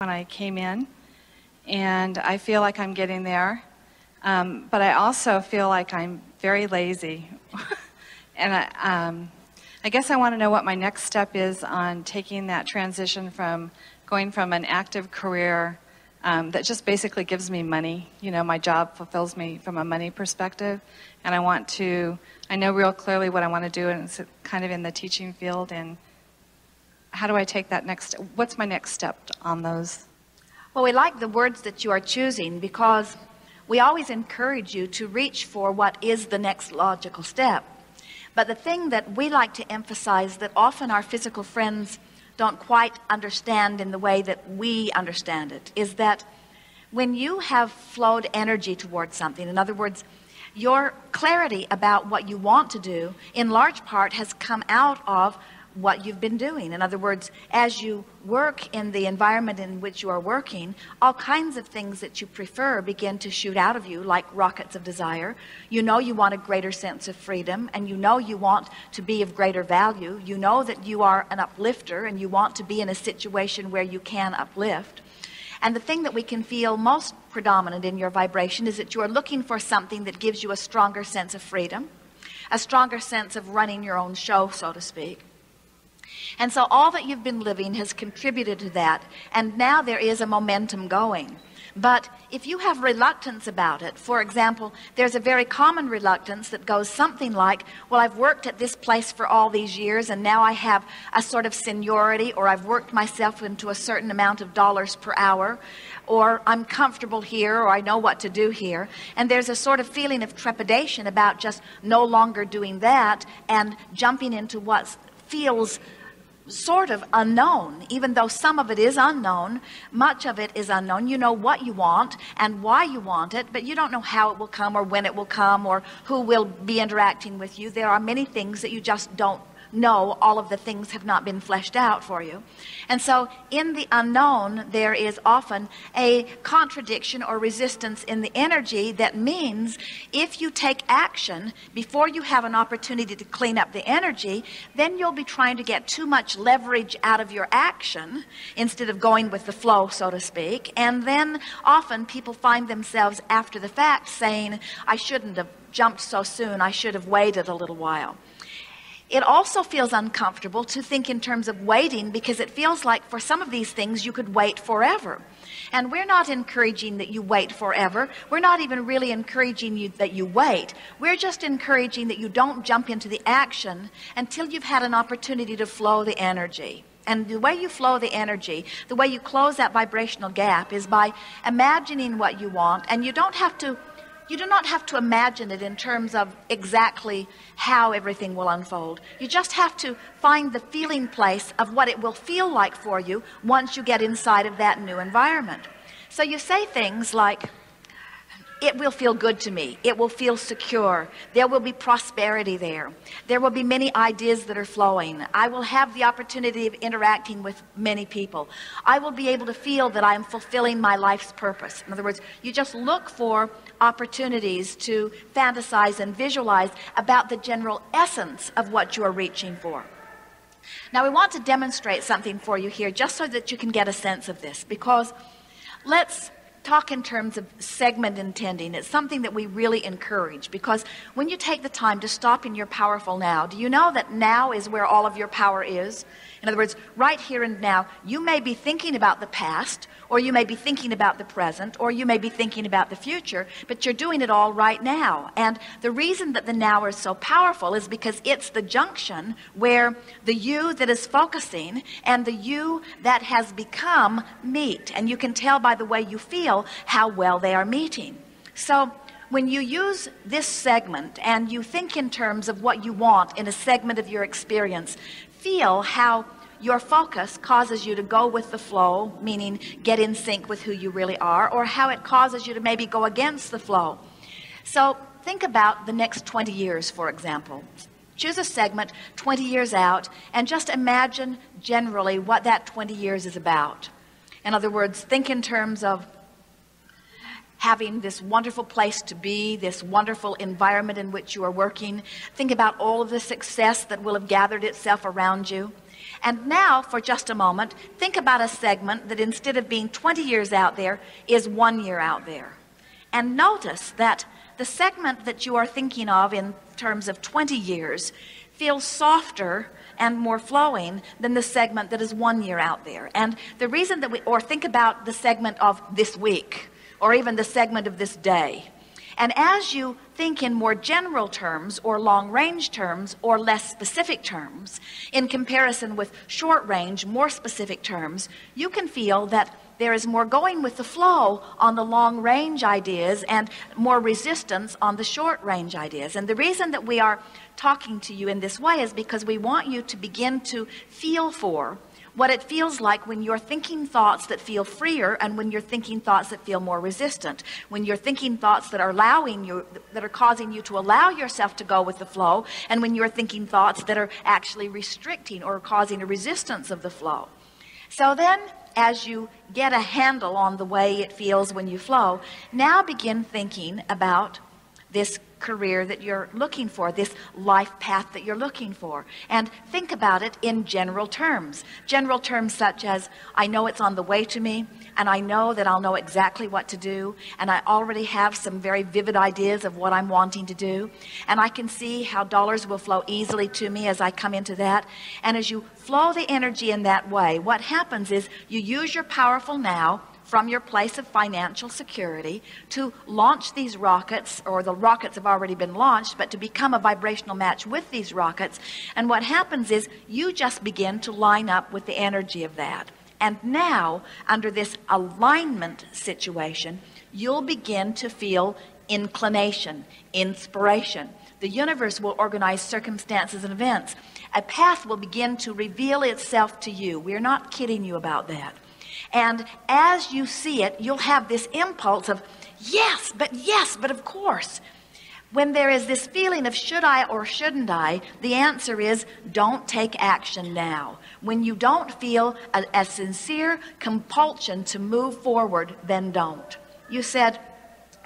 when I came in, and I feel like I'm getting there, but I also feel like I'm very lazy. And I guess I want to know what my next step is on taking that transition from going from an active career that just basically gives me money. You know, my job fulfills me from a money perspective, and I know real clearly what I want to do, and it's kind of in the teaching field. And how do I take that what's my next step on those? Well, we like the words that you are choosing because we always encourage you to reach for what is the next logical step. But the thing that we like to emphasize that often our physical friends don't quite understand in the way that we understand it is that when you have flowed energy towards something, in other words, your clarity about what you want to do in large part has come out of what you've been doing. In other words, as you work in the environment in which you are working, all kinds of things that you prefer begin to shoot out of you like rockets of desire. You know you want a greater sense of freedom, and you know you want to be of greater value. You know that you are an uplifter, and you want to be in a situation where you can uplift. And the thing that we can feel most predominant in your vibration is that you are looking for something that gives you a stronger sense of freedom, a stronger sense of running your own show, so to speak. And so all that you've been living has contributed to that, and now there is a momentum going. But if you have reluctance about it, for example, there's a very common reluctance that goes something like, well, I've worked at this place for all these years, and now I have a sort of seniority, or I've worked myself into a certain amount of dollars per hour, or I'm comfortable here, or I know what to do here. And there's a sort of feeling of trepidation about just no longer doing that and jumping into what feels sort of unknown. Even though some of it is unknown, much of it is unknown. You know what you want and why you want it, but you don't know how it will come or when it will come or who will be interacting with you. There are many things that you just don't know. All of the things have not been fleshed out for you. And so in the unknown, there is often a contradiction or resistance in the energy that means if you take action before you have an opportunity to clean up the energy, then you'll be trying to get too much leverage out of your action instead of going with the flow, so to speak. And then often people find themselves after the fact saying, I shouldn't have jumped so soon. I should have waited a little while. It also feels uncomfortable to think in terms of waiting because it feels like for some of these things you could wait forever. And we're not encouraging that you wait forever. We're not even really encouraging you that you wait. We're just encouraging that you don't jump into the action until you've had an opportunity to flow the energy. And the way you flow the energy, the way you close that vibrational gap is by imagining what you want, and you do not have to imagine it in terms of exactly how everything will unfold. You just have to find the feeling place of what it will feel like for you once you get inside of that new environment. So you say things like, it will feel good to me. It will feel secure. There will be prosperity there. There will be many ideas that are flowing. I will have the opportunity of interacting with many people. I will be able to feel that I am fulfilling my life's purpose. In other words, you just look for opportunities to fantasize and visualize about the general essence of what you are reaching for. Now, we want to demonstrate something for you here just so that you can get a sense of this, because let's talk in terms of segment intending. It's something that we really encourage, because when you take the time to stop in your powerful now, do you know that now is where all of your power is? In other words, right here and now, you may be thinking about the past, or you may be thinking about the present, or you may be thinking about the future, but you're doing it all right now. And the reason that the now is so powerful is because it's the junction where the you that is focusing and the you that has become meet. And you can tell by the way you feel how well they are meeting. So when you use this segment and you think in terms of what you want in a segment of your experience, feel how your focus causes you to go with the flow, meaning get in sync with who you really are, or how it causes you to maybe go against the flow. So think about the next 20 years, for example. Choose a segment 20 years out and just imagine generally what that 20 years is about. In other words, think in terms of having this wonderful place to be, this wonderful environment in which you are working. Think about all of the success that will have gathered itself around you. And now, for just a moment, think about a segment that instead of being 20 years out there is 1 year out there. And notice that the segment that you are thinking of in terms of 20 years feels softer and more flowing than the segment that is 1 year out there. And the reason that or think about the segment of this week, or even the segment of this day. And as you think in more general terms or long-range terms or less specific terms, in comparison with short-range, more specific terms, you can feel that there is more going with the flow on the long-range ideas and more resistance on the short-range ideas. And the reason that we are talking to you in this way is because we want you to begin to feel for what it feels like when you're thinking thoughts that feel freer and when you're thinking thoughts that feel more resistant. When you're thinking thoughts that are causing you to allow yourself to go with the flow, and when you're thinking thoughts that are actually restricting or causing a resistance of the flow. So then, as you get a handle on the way it feels when you flow, now begin thinking about this career that you're looking for, this life path that you're looking for. And think about it in general terms. General terms such as, I know it's on the way to me, and I know that I'll know exactly what to do, and I already have some very vivid ideas of what I'm wanting to do, and I can see how dollars will flow easily to me as I come into that. And as you flow the energy in that way, what happens is you use your powerful now from your place of financial security to launch these rockets, or the rockets have already been launched, but to become a vibrational match with these rockets. And what happens is you just begin to line up with the energy of that. And now, under this alignment situation, you'll begin to feel inclination, inspiration. The universe will organize circumstances and events. A path will begin to reveal itself to you. We're not kidding you about that. And as you see it, you'll have this impulse of, yes, but of course. When there is this feeling of should I or shouldn't I, the answer is don't take action now. When you don't feel a sincere compulsion to move forward, then don't. You said,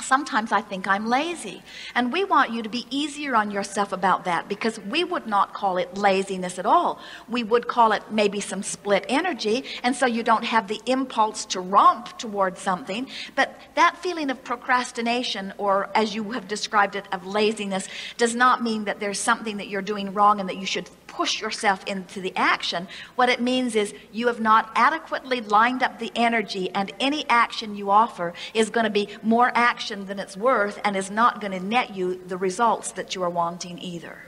sometimes I think I'm lazy. And we want you to be easier on yourself about that, because we would not call it laziness at all. We would call it maybe some split energy, and so you don't have the impulse to romp towards something. But that feeling of procrastination, or as you have described it, of laziness, does not mean that there's something that you're doing wrong and that you should push yourself into the action. What it means is you have not adequately lined up the energy, and any action you offer is going to be more action than it's worth and is not going to net you the results that you are wanting either.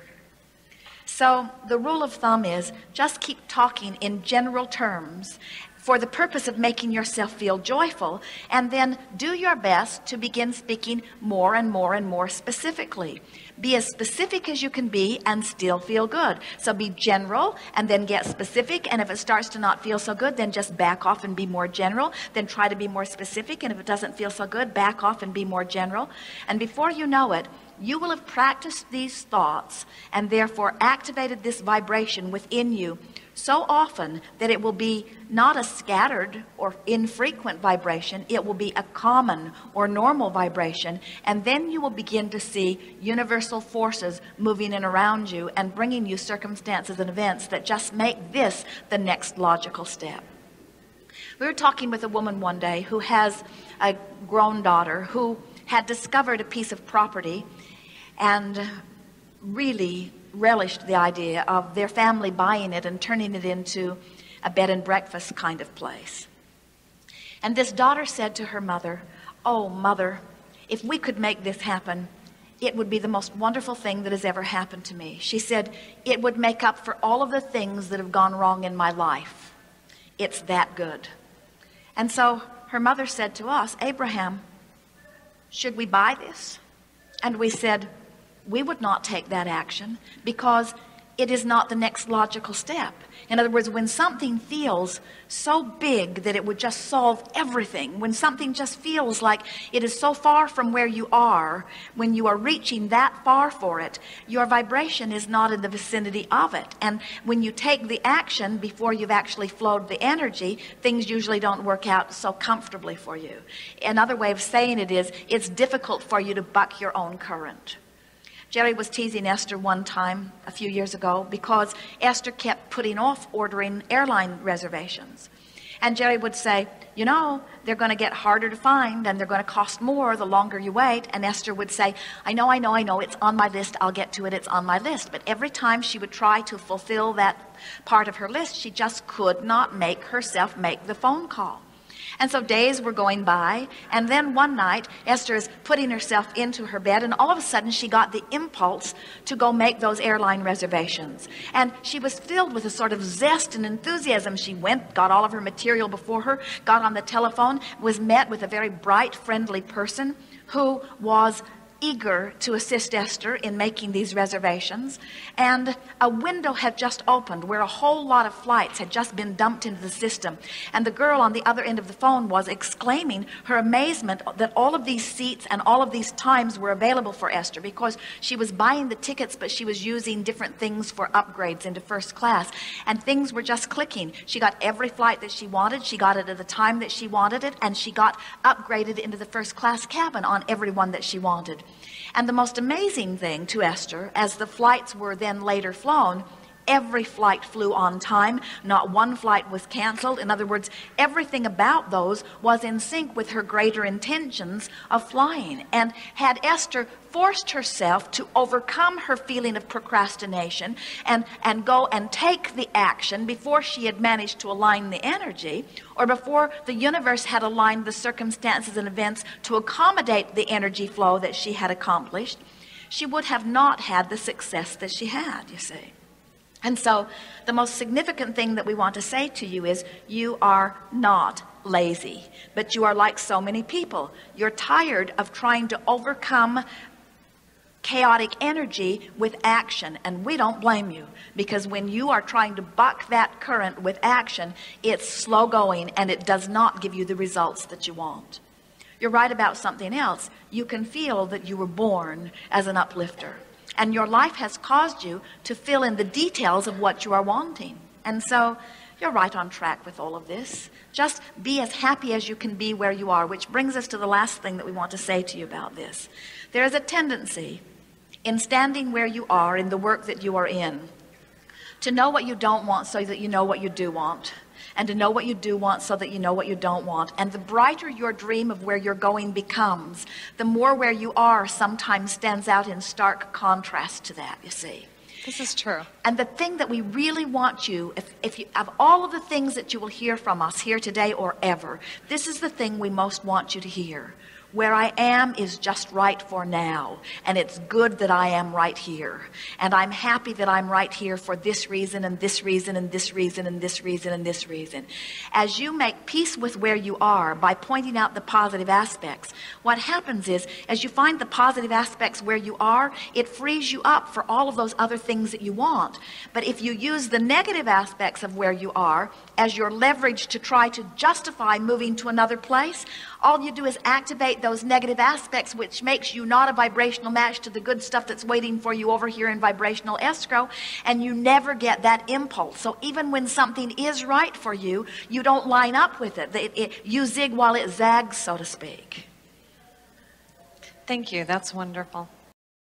So the rule of thumb is just keep talking in general terms for the purpose of making yourself feel joyful, and then do your best to begin speaking more and more and more specifically. Be as specific as you can be and still feel good. So be general and then get specific, and if it starts to not feel so good, then just back off and be more general. Then try to be more specific, and if it doesn't feel so good, back off and be more general. And before you know it, you will have practiced these thoughts and therefore activated this vibration within you so often that it will be not a scattered or infrequent vibration. It will be a common or normal vibration, and then you will begin to see universal forces moving in around you and bringing you circumstances and events that just make this the next logical step. We were talking with a woman one day who has a grown daughter who had discovered a piece of property and really relished the idea of their family buying it and turning it into a bed and breakfast kind of place. And this daughter said to her mother, "Oh, mother, if we could make this happen, it would be the most wonderful thing that has ever happened to me." She said, "It would make up for all of the things that have gone wrong in my life. It's that good." And so her mother said to us, "Abraham, should we buy this?" And we said, we would not take that action, because it is not the next logical step. In other words, when something feels so big that it would just solve everything, when something just feels like it is so far from where you are, when you are reaching that far for it, your vibration is not in the vicinity of it. And when you take the action before you've actually flowed the energy, things usually don't work out so comfortably for you. Another way of saying it is, it's difficult for you to buck your own current. Jerry was teasing Esther one time a few years ago because Esther kept putting off ordering airline reservations. And Jerry would say, you know, they're going to get harder to find and they're going to cost more the longer you wait. And Esther would say, I know, it's on my list. I'll get to it. It's on my list. But every time she would try to fulfill that part of her list, she just could not make herself make the phone call. And so days were going by, and then one night, Esther is putting herself into her bed, and all of a sudden she got the impulse to go make those airline reservations. And she was filled with a sort of zest and enthusiasm. She went, got all of her material before her, got on the telephone, was met with a very bright, friendly person who was eager to assist Esther in making these reservations. And a window had just opened where a whole lot of flights had just been dumped into the system. And the girl on the other end of the phone was exclaiming her amazement that all of these seats and all of these times were available for Esther, because she was buying the tickets, but she was using different things for upgrades into first class. And things were just clicking. She got every flight that she wanted. She got it at the time that she wanted it. And she got upgraded into the first class cabin on every one that she wanted. And the most amazing thing to Esther, as the flights were then later flown, every flight flew on time. Not one flight was canceled. In other words, everything about those was in sync with her greater intentions of flying. And had Esther forced herself to overcome her feeling of procrastination and go and take the action before she had managed to align the energy, or before the universe had aligned the circumstances and events to accommodate the energy flow that she had accomplished, she would have not had the success that she had, you see. And so the most significant thing that we want to say to you is, you are not lazy, but you are like so many people. You're tired of trying to overcome chaotic energy with action, and we don't blame you, because when you are trying to buck that current with action, it's slow going and it does not give you the results that you want. You're right about something else. You can feel that you were born as an uplifter, and your life has caused you to fill in the details of what you are wanting. And so you're right on track with all of this. Just be as happy as you can be where you are, which brings us to the last thing that we want to say to you about this. There is a tendency in standing where you are in the work that you are in to know what you don't want so that you know what you do want, and to know what you do want so that you know what you don't want. And the brighter your dream of where you're going becomes, the more where you are sometimes stands out in stark contrast to that, you see. This is true. And the thing that we really want you, if you, of all of the things that you will hear from us here today or ever, this is the thing we most want you to hear. Where I am is just right for now, and it's good that I am right here. And I'm happy that I'm right here for this reason and this reason and this reason and this reason and this reason. As you make peace with where you are by pointing out the positive aspects, what happens is, as you find the positive aspects where you are, it frees you up for all of those other things that you want. But if you use the negative aspects of where you are as your leverage to try to justify moving to another place, all you do is activate those negative aspects, which makes you not a vibrational match to the good stuff that's waiting for you over here in vibrational escrow, and you never get that impulse. So even when something is right for you, you don't line up with it. You zig while it zags, so to speak. Thank you. That's wonderful.